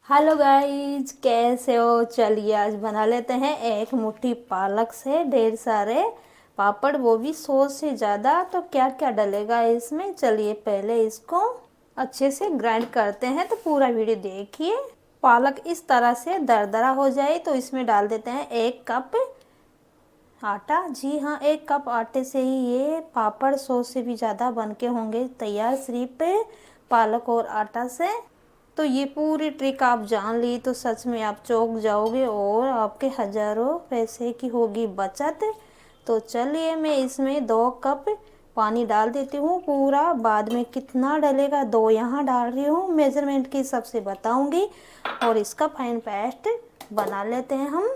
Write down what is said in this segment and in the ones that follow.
Hello guys, कैसे हो? चलिए आज बना लेते हैं एक मुट्ठी पालक से ढेर सारे पापड़, वो भी 100 से ज़्यादा। तो क्या क्या डलेगा इसमें, चलिए पहले इसको अच्छे से ग्राइंड करते हैं। तो पूरा वीडियो देखिए। पालक इस तरह से दरदरा हो जाए तो इसमें डाल देते हैं 1 कप आटा। जी हाँ, 1 कप आटे से ही ये पापड़ 100 से भी ज़्यादा बन के होंगे तैयार, सिर्फ पालक और आटा से। तो ये पूरी ट्रिक आप जान ली तो सच में आप चौंक जाओगे और आपके हज़ारों पैसे की होगी बचत। तो चलिए मैं इसमें 2 कप पानी डाल देती हूँ पूरा। बाद में कितना डलेगा, 2 यहाँ डाल रही हूँ, मेजरमेंट के हिसाब से बताऊँगी। और इसका फाइन पेस्ट बना लेते हैं हम।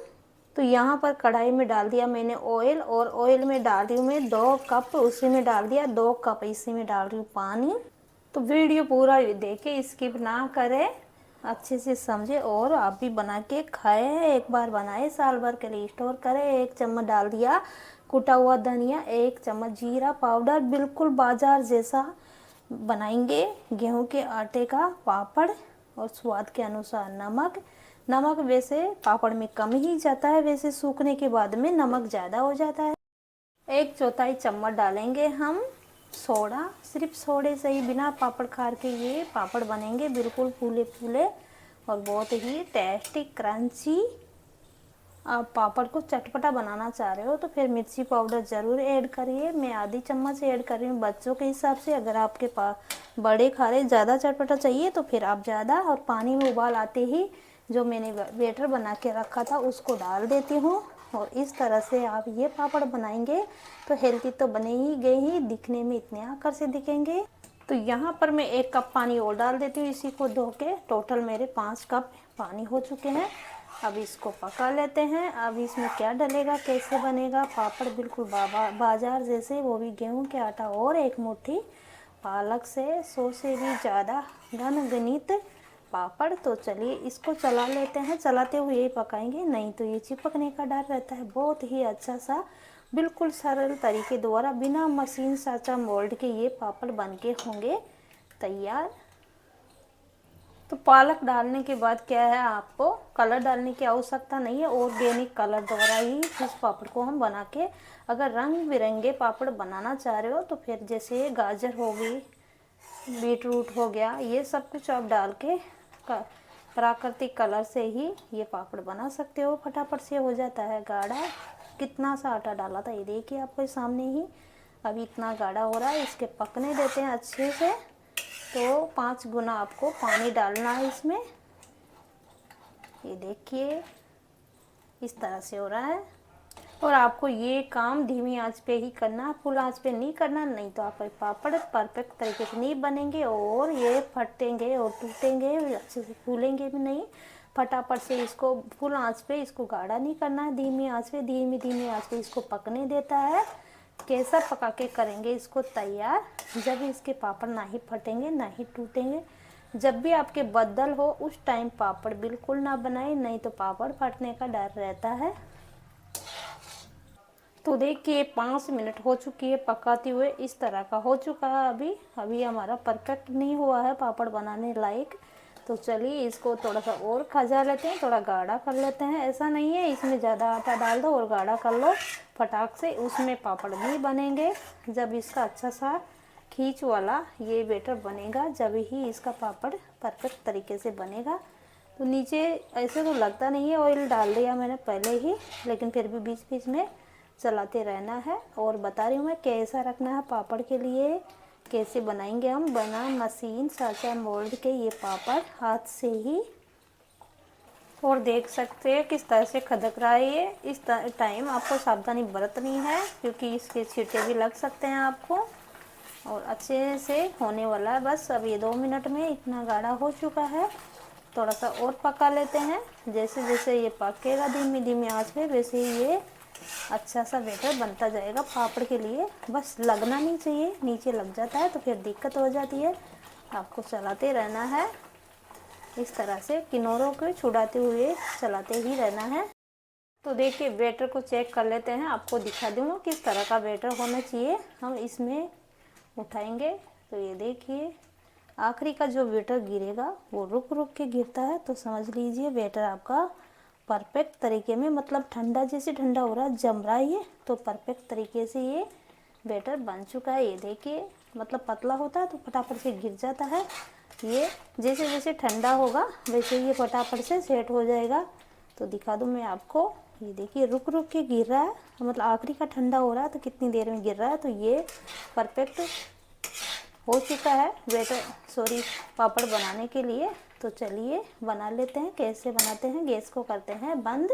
तो यहाँ पर कढ़ाई में डाल दिया मैंने ऑयल, और ऑयल में डाल रही हूँ मैं 2 कप, उसी में डाल दिया 2 कप, इसी में डाल रही हूँ पानी। तो वीडियो पूरा देखे, स्किप ना करें, अच्छे से समझे और आप भी बना के खाएं। एक बार बनाए साल भर के लिए स्टोर करें। 1 चम्मच डाल दिया कुटा हुआ धनिया, 1 चम्मच जीरा पाउडर, बिल्कुल बाजार जैसा बनाएंगे गेहूं के आटे का पापड़। और स्वाद के अनुसार नमक। नमक वैसे पापड़ में कम ही जाता है, वैसे सूखने के बाद में नमक ज़्यादा हो जाता है। 1/4 चम्मच डालेंगे हम सोडा। सिर्फ सोडे से ही बिना पापड़ खार के ये पापड़ बनेंगे, बिल्कुल फूले फूले और बहुत ही टेस्टी क्रंची। आप पापड़ को चटपटा बनाना चाह रहे हो तो फिर मिर्ची पाउडर ज़रूर ऐड करिए। मैं आधी चम्मच ऐड कर रही हूँ बच्चों के हिसाब से। अगर आपके पास बड़े खा रहे ज़्यादा चटपटा चाहिए तो फिर आप ज़्यादा। और पानी में उबाल आते ही जो मैंने बैटर बना के रखा था उसको डाल देती हूँ। और इस तरह से आप ये पापड़ बनाएंगे तो हेल्दी तो बने ही गए ही, दिखने में इतने आकर्षित दिखेंगे। तो यहाँ पर मैं 1 कप पानी और डाल देती हूँ, इसी को धो के। टोटल मेरे 5 कप पानी हो चुके हैं। अब इसको पका लेते हैं। अब इसमें क्या डलेगा, कैसे बनेगा पापड़, बिल्कुल बाजार जैसे, वो भी गेहूं के आटा और 1 मुट्ठी पालक से 100 से भी ज़्यादा घन गणित पापड़। तो चलिए इसको चला लेते हैं। चलाते हुए ही पकाएंगे, नहीं तो ये चिपकने का डर रहता है। बहुत ही अच्छा सा बिल्कुल सरल तरीके द्वारा बिना मशीन साचा मोल्ड के ये पापड़ बन के होंगे तैयार। तो पालक डालने के बाद क्या है, आपको कलर डालने की आवश्यकता नहीं है। ऑर्गेनिक कलर द्वारा ही इस पापड़ को हम बना के, अगर रंग बिरंगे पापड़ बनाना चाह रहे हो तो फिर जैसे गाजर हो गई, बीट रूट हो गया, ये सब कुछ आप डाल के प्राकृतिक कलर से ही ये पापड़ बना सकते हो। फटाफट से हो जाता है गाढ़ा। कितना सा आटा डाला था ये देखिए आपके सामने ही। अभी इतना गाढ़ा हो रहा है, इसके पकने देते हैं अच्छे से। तो 5 गुना आपको पानी डालना है इसमें। ये देखिए इस तरह से हो रहा है। और आपको ये काम धीमी आंच पे ही करना, फुल आंच पे नहीं करना, नहीं तो आपके पापड़ परफेक्ट तरीके से नहीं बनेंगे और ये फटेंगे और टूटेंगे, अच्छे से फूलेंगे भी नहीं। फटाफट से इसको फुल आंच पे इसको गाढ़ा नहीं करना है, धीमी आंच पे, धीमी धीमी आंच पे इसको पकने देता है। कैसा पका के करेंगे इसको तैयार, जब इसके पापड़ ना ही फटेंगे ना ही टूटेंगे। जब भी आपके बदल हो उस टाइम पापड़ बिल्कुल ना बनाए, नहीं तो पापड़ फटने का डर रहता है। तो देखिए 5 मिनट हो चुकी है पकाते हुए, इस तरह का हो चुका है। अभी अभी हमारा परफेक्ट नहीं हुआ है पापड़ बनाने लायक। तो चलिए इसको थोड़ा सा और खजा लेते हैं, थोड़ा गाढ़ा कर लेते हैं। ऐसा नहीं है इसमें ज़्यादा आटा डाल दो और गाढ़ा कर लो फटाक से, उसमें पापड़ नहीं बनेंगे। जब इसका अच्छा सा खींच वाला ये बैटर बनेगा, जब ही इसका पापड़ परफेक्ट तरीके से बनेगा। तो नीचे ऐसे तो लगता नहीं है, ऑयल डाल दिया मैंने पहले ही, लेकिन फिर भी बीच बीच में चलाते रहना है। और बता रही हूँ मैं कैसा रखना है पापड़ के लिए, कैसे बनाएंगे हम बना मशीन साचा मोल्ड के ये पापड़ हाथ से ही। और देख सकते हैं किस तरह से खदक रहा है ये। इस टाइम आपको सावधानी बरतनी है क्योंकि इसके छींटे भी लग सकते हैं आपको। और अच्छे से होने वाला है, बस अब ये 2 मिनट में इतना गाढ़ा हो चुका है। थोड़ा सा और पका लेते हैं। जैसे जैसे ये पकेगा धीमी धीमी आंच पे, वैसे ही ये अच्छा सा बैटर बनता जाएगा पापड़ के लिए। बस लगना नहीं चाहिए, नीचे लग जाता है तो फिर दिक्कत हो जाती है। आपको चलाते रहना है इस तरह से, किनारों को छुड़ाते हुए चलाते ही रहना है। तो देखिए बैटर को चेक कर लेते हैं, आपको दिखा दूँगा किस तरह का बैटर होना चाहिए। हम इसमें उठाएंगे तो ये देखिए आखिरी का जो बैटर गिरेगा वो रुक रुक के गिरता है, तो समझ लीजिए बैटर आपका परफेक्ट तरीके में, मतलब ठंडा जैसे ठंडा हो रहा है, जम रहा है ये, तो परफेक्ट तरीके से ये बैटर बन चुका है। ये देखिए, मतलब पतला होता है तो फटाफट से गिर जाता है, ये जैसे जैसे ठंडा होगा वैसे ये फटाफट से सेट हो जाएगा। तो दिखा दूँ मैं आपको, ये देखिए रुक रुक के गिर रहा है, मतलब आखिरी का ठंडा हो रहा है तो कितनी देर में गिर रहा है, तो ये परफेक्ट हो चुका है बैटर पापड़ बनाने के लिए। तो चलिए बना लेते हैं। कैसे बनाते हैं, गैस को करते हैं बंद।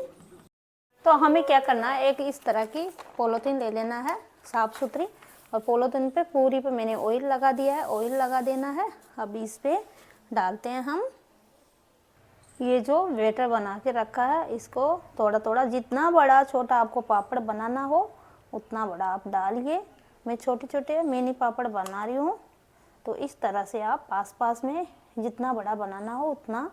तो हमें क्या करना है, एक इस तरह की पॉलीथीन ले लेना है साफ़ सुथरी, और पॉलीथीन पे पूरी पे मैंने ऑयल लगा दिया है, ऑयल लगा देना है। अब इस पे डालते हैं हम ये जो बैटर बना के रखा है, इसको थोड़ा थोड़ा, जितना बड़ा छोटा आपको पापड़ बनाना हो उतना बड़ा आप डालिए। मैं छोटे छोटे मिनी पापड़ बना रही हूँ, तो इस तरह से आप पास पास में जितना बड़ा बनाना हो उतना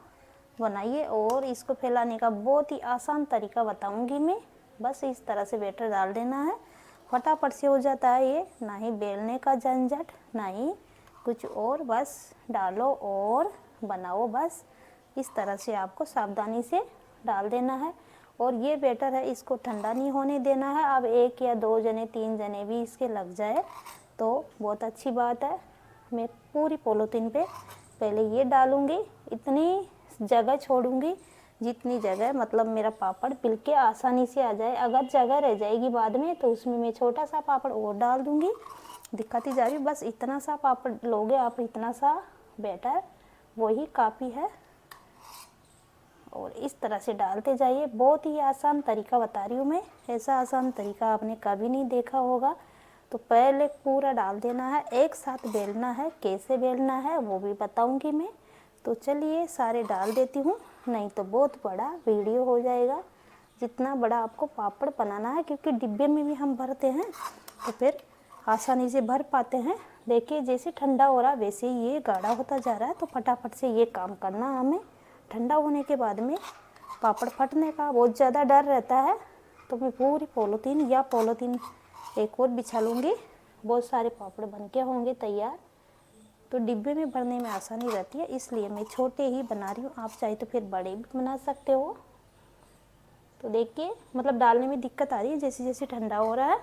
बनाइए। और इसको फैलाने का बहुत ही आसान तरीका बताऊंगी मैं। बस इस तरह से बैटर डाल देना है, फटाफट से हो जाता है ये, ना ही बेलने का झंझट ना ही कुछ और, बस डालो और बनाओ। बस इस तरह से आपको सावधानी से डाल देना है। और ये बैटर है, इसको ठंडा नहीं होने देना है। अब 1 या 2 जने 3 जने भी इसके लग जाए तो बहुत अच्छी बात है। मैं पूरी पॉलीथीन पे पहले ये डालूंगी, इतनी जगह छोड़ूंगी जितनी जगह मतलब मेरा पापड़ पिल के आसानी से आ जाए। अगर जगह रह जाएगी बाद में तो उसमें मैं छोटा सा पापड़ और डाल दूंगी, दिखाती जा रही हूँ। बस इतना सा पापड़ लोगे आप, इतना सा बैटर, वही काफ़ी है। और इस तरह से डालते जाइए, बहुत ही आसान तरीका बता रही हूँ मैं, ऐसा आसान तरीका आपने कभी नहीं देखा होगा। तो पहले पूरा डाल देना है, एक साथ बेलना है, कैसे बेलना है वो भी बताऊंगी मैं। तो चलिए सारे डाल देती हूँ, नहीं तो बहुत बड़ा वीडियो हो जाएगा। जितना बड़ा आपको पापड़ बनाना है, क्योंकि डिब्बे में भी हम भरते हैं तो फिर आसानी से भर पाते हैं। देखिए जैसे ठंडा हो रहा है वैसे ये गाढ़ा होता जा रहा है, तो फटाफट से ये काम करना हमें। ठंडा होने के बाद में पापड़ फटने का बहुत ज़्यादा डर रहता है, तो मैं पूरी पॉलीथीन एक और बिछा लूँगी, बहुत सारे पापड़ बन के होंगे तैयार। तो डिब्बे में भरने में आसानी रहती है, इसलिए मैं छोटे ही बना रही हूँ। आप चाहे तो फिर बड़े भी बना सकते हो। तो देखिए मतलब डालने में दिक्कत आ रही है जैसे जैसे ठंडा हो रहा है।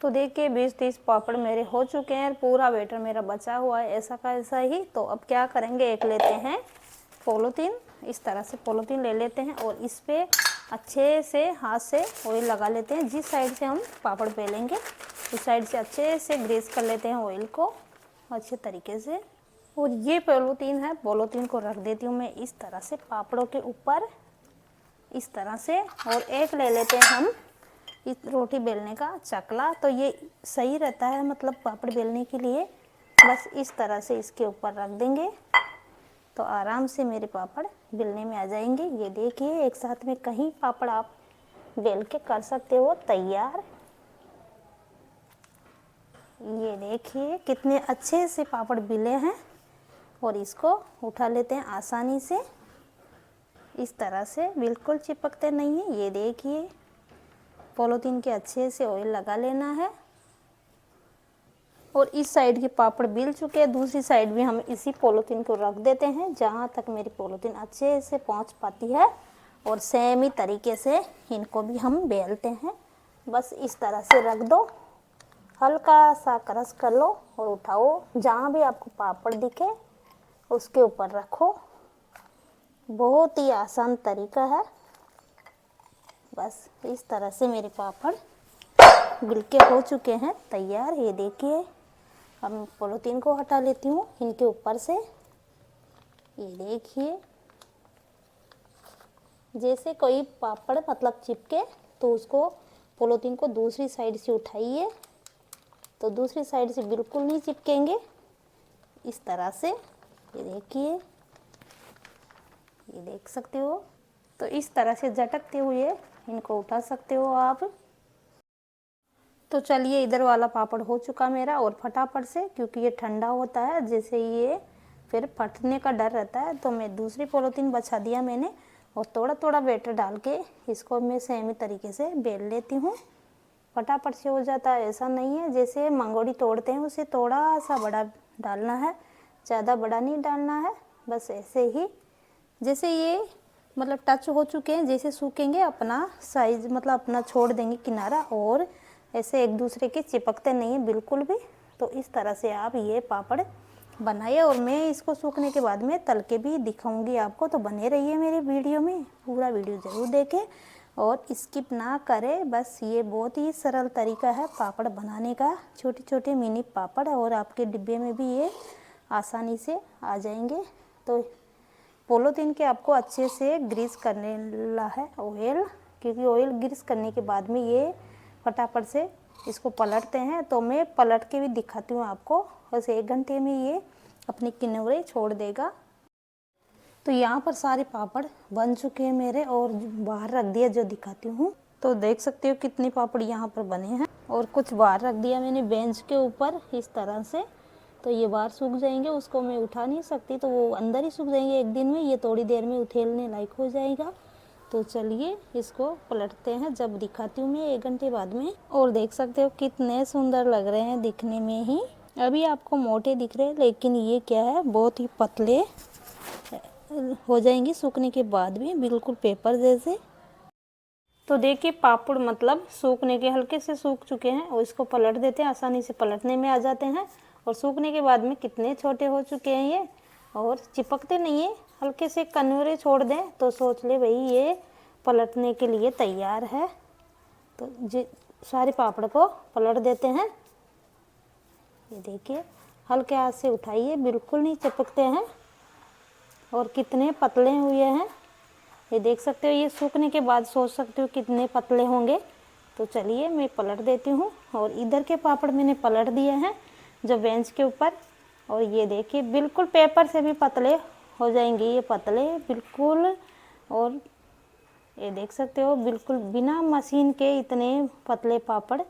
तो देखिए 20-30 पापड़ मेरे हो चुके हैं, पूरा बैटर मेरा बचा हुआ है ऐसा का ऐसा ही। तो अब क्या करेंगे, एक लेते हैं पॉलीथीन, इस तरह से पॉलीथीन ले लेते हैं और इस पे अच्छे से हाथ से ऑयल लगा लेते हैं। जिस साइड से हम पापड़ बेलेंगे उस साइड से अच्छे से ग्रीस कर लेते हैं ऑयल को अच्छे तरीके से। और ये पॉलीथीन है, पॉलीथीन को रख देती हूँ मैं इस तरह से पापड़ों के ऊपर, इस तरह से। और एक ले लेते हैं हम इस रोटी बेलने का चकला, तो ये सही रहता है मतलब पापड़ बेलने के लिए। बस इस तरह से इसके ऊपर रख देंगे तो आराम से मेरे पापड़ बेलने में आ जाएंगे। ये देखिए एक साथ में कहीं पापड़ आप बेल के कर सकते हो तैयार। ये देखिए कितने अच्छे से पापड़ बिले हैं, और इसको उठा लेते हैं आसानी से इस तरह से, बिल्कुल चिपकते नहीं है। ये देखिए पॉलीथीन के अच्छे से ऑयल लगा लेना है। और इस साइड के पापड़ बिल चुके हैं, दूसरी साइड भी हम इसी पॉलीथीन को रख देते हैं जहाँ तक मेरी पॉलीथीन अच्छे से पहुँच पाती है। और सेम ही तरीके से इनको भी हम बेलते हैं। बस इस तरह से रख दो, हल्का सा क्रश कर लो और उठाओ, जहाँ भी आपको पापड़ दिखे उसके ऊपर रखो। बहुत ही आसान तरीका है। बस इस तरह से मेरे पापड़ बिल के हो चुके हैं तैयार। ये देखिए अब मैं पॉलीथीन को हटा लेती हूँ इनके ऊपर से। ये देखिए जैसे कोई पापड़ मतलब चिपके तो उसको पॉलीथीन को दूसरी साइड से उठाइए, तो दूसरी साइड से बिल्कुल नहीं चिपकेंगे इस तरह से। ये देखिए, ये देख सकते हो। तो इस तरह से झटकते हुए इनको उठा सकते हो आप। तो चलिए इधर वाला पापड़ हो चुका मेरा, और फटाफट से, क्योंकि ये ठंडा होता है जैसे ये फिर फटने का डर रहता है, तो मैं दूसरी पॉलीथीन बचा दिया मैंने, और थोड़ा थोड़ा बैटर डाल के इसको मैं सेम तरीके से बेल लेती हूँ। फटाफट से हो जाता है, ऐसा नहीं है जैसे मंगोड़ी तोड़ते हैं उसे थोड़ा सा बड़ा डालना है, ज़्यादा बड़ा नहीं डालना है, बस ऐसे ही जैसे ये मतलब टच हो चुके हैं, जैसे सूखेंगे अपना साइज मतलब अपना छोड़ देंगे किनारा, और ऐसे एक दूसरे के चिपकते नहीं है बिल्कुल भी। तो इस तरह से आप ये पापड़ बनाइए, और मैं इसको सूखने के बाद में तल के भी दिखाऊंगी आपको। तो बने रहिए मेरे वीडियो में, पूरा वीडियो ज़रूर देखें और स्किप ना करें। बस ये बहुत ही सरल तरीका है पापड़ बनाने का, छोटे छोटे मिनी पापड़, और आपके डिब्बे में भी ये आसानी से आ जाएंगे। तो पॉलीथीन के आपको अच्छे से ग्रीस करने ला है ऑयल, क्योंकि ऑयल ग्रीस करने के बाद में ये फटाफट से इसको पलटते हैं। तो मैं पलट के भी दिखाती हूँ आपको, बस 1 घंटे में ये अपनी किनारे छोड़ देगा। तो यहाँ पर सारे पापड़ बन चुके हैं मेरे, और बाहर रख दिया जो दिखाती हूँ। तो देख सकते हो कितने पापड़ यहाँ पर बने हैं, और कुछ बाहर रख दिया मैंने बेंच के ऊपर इस तरह से। तो ये बाहर सूख जाएंगे, उसको मैं उठा नहीं सकती, तो वो अंदर ही सूख जाएंगे 1 दिन में। ये थोड़ी देर में उथेलने लायक हो जाएगा। तो चलिए इसको पलटते हैं, जब दिखाती हूँ मैं 1 घंटे बाद में। और देख सकते हो कितने सुंदर लग रहे हैं दिखने में ही। अभी आपको मोटे दिख रहे हैं, लेकिन ये क्या है, बहुत ही पतले हो जाएंगे सूखने के बाद भी, बिल्कुल पेपर जैसे। तो देखिए पापड़ मतलब सूखने के हल्के से सूख चुके हैं, और इसको पलट देते हैं, आसानी से पलटने में आ जाते हैं। और सूखने के बाद में कितने छोटे हो चुके हैं ये, और चिपकते नहीं है। हल्के से कन्वरे छोड़ दें तो सोच ले भाई ये पलटने के लिए तैयार है। तो सारे पापड़ को पलट देते हैं। ये देखिए हल्के हाथ से उठाइए, बिल्कुल नहीं चिपकते हैं, और कितने पतले हुए हैं ये देख सकते हो। ये सूखने के बाद सोच सकते हो कितने पतले होंगे। तो चलिए मैं पलट देती हूँ, और इधर के पापड़ मैंने पलट दिए हैं जो बेंच के ऊपर। और ये देखिए बिल्कुल पेपर से भी पतले हो जाएंगे ये, पतले बिल्कुल। और ये देख सकते हो बिल्कुल बिना मशीन के इतने पतले पापड़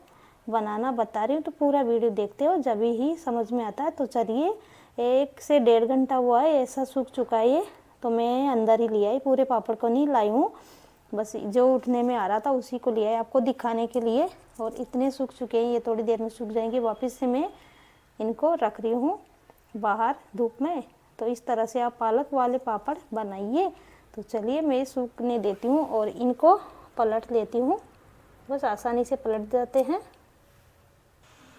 बनाना बता रही हूँ। तो पूरा वीडियो देखते हो, जब ही समझ में आता है। तो चलिए 1 से 1.5 घंटा हुआ है, ऐसा सूख चुका है ये। तो मैं अंदर ही लिया है, पूरे पापड़ को नहीं लाई हूँ, बस जो उठने में आ रहा था उसी को लिया है आपको दिखाने के लिए। और इतने सूख चुके हैं, ये थोड़ी देर में सूख जाएंगे। वापस से मैं इनको रख रही हूँ बाहर धूप में। तो इस तरह से आप पालक वाले पापड़ बनाइए। तो चलिए मैं सूखने देती हूँ और इनको पलट लेती हूँ, बस आसानी से पलट जाते हैं।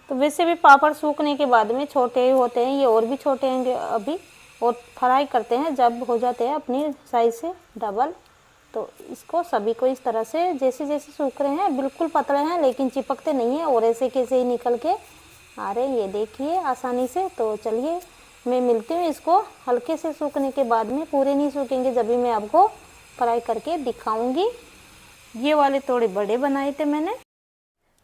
तो वैसे भी पापड़ सूखने के बाद में छोटे होते हैं, ये और भी छोटे होंगे अभी। और फ्राई करते हैं जब हो जाते हैं अपनी साइज से डबल। तो इसको सभी को इस तरह से जैसे जैसे सूख रहे हैं, बिल्कुल पतले हैं लेकिन चिपकते नहीं हैं, और ऐसे कैसे ही निकल के आ रहे हैं, ये देखिए आसानी से। तो चलिए मैं मिलती हूँ इसको हल्के से सूखने के बाद में, पूरे नहीं सूखेंगे जब भी मैं आपको फ्राई करके दिखाऊंगी। ये वाले थोड़े बड़े बनाए थे मैंने।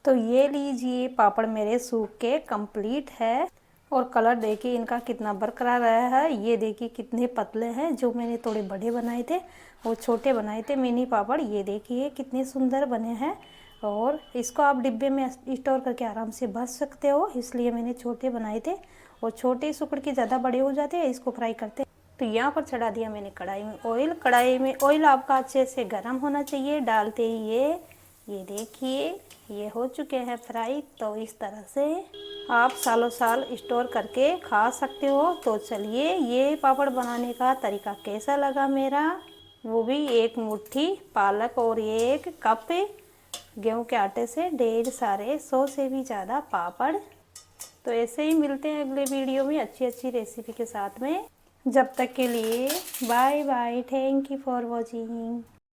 तो ये लीजिए पापड़ मेरे सूख के कंप्लीट है, और कलर देखिए इनका कितना बरकरार रहा है। ये देखिए कितने पतले हैं, जो मैंने थोड़े बड़े बनाए थे वो छोटे बनाए थे मिनी पापड़। ये देखिए कितने सुंदर बने हैं, और इसको आप डिब्बे में स्टोर करके आराम से भर सकते हो, इसलिए मैंने छोटे बनाए थे। और छोटे सुकड़ के ज़्यादा बड़े हो जाते हैं, इसको फ्राई करते। तो यहाँ पर चढ़ा दिया मैंने कढ़ाई में ऑयल। कढ़ाई में ऑयल आपका अच्छे से गर्म होना चाहिए। डालते ही ये देखिए ये हो चुके हैं फ्राई। तो इस तरह से आप सालों साल स्टोर करके खा सकते हो। तो चलिए ये पापड़ बनाने का तरीका कैसा लगा मेरा, वो भी 1 मुट्ठी पालक और 1 कप गेहूं के आटे से ढेर सारे 100 से भी ज़्यादा पापड़। तो ऐसे ही मिलते हैं अगले वीडियो में अच्छी अच्छी रेसिपी के साथ में। जब तक के लिए bye bye, thank you for watching.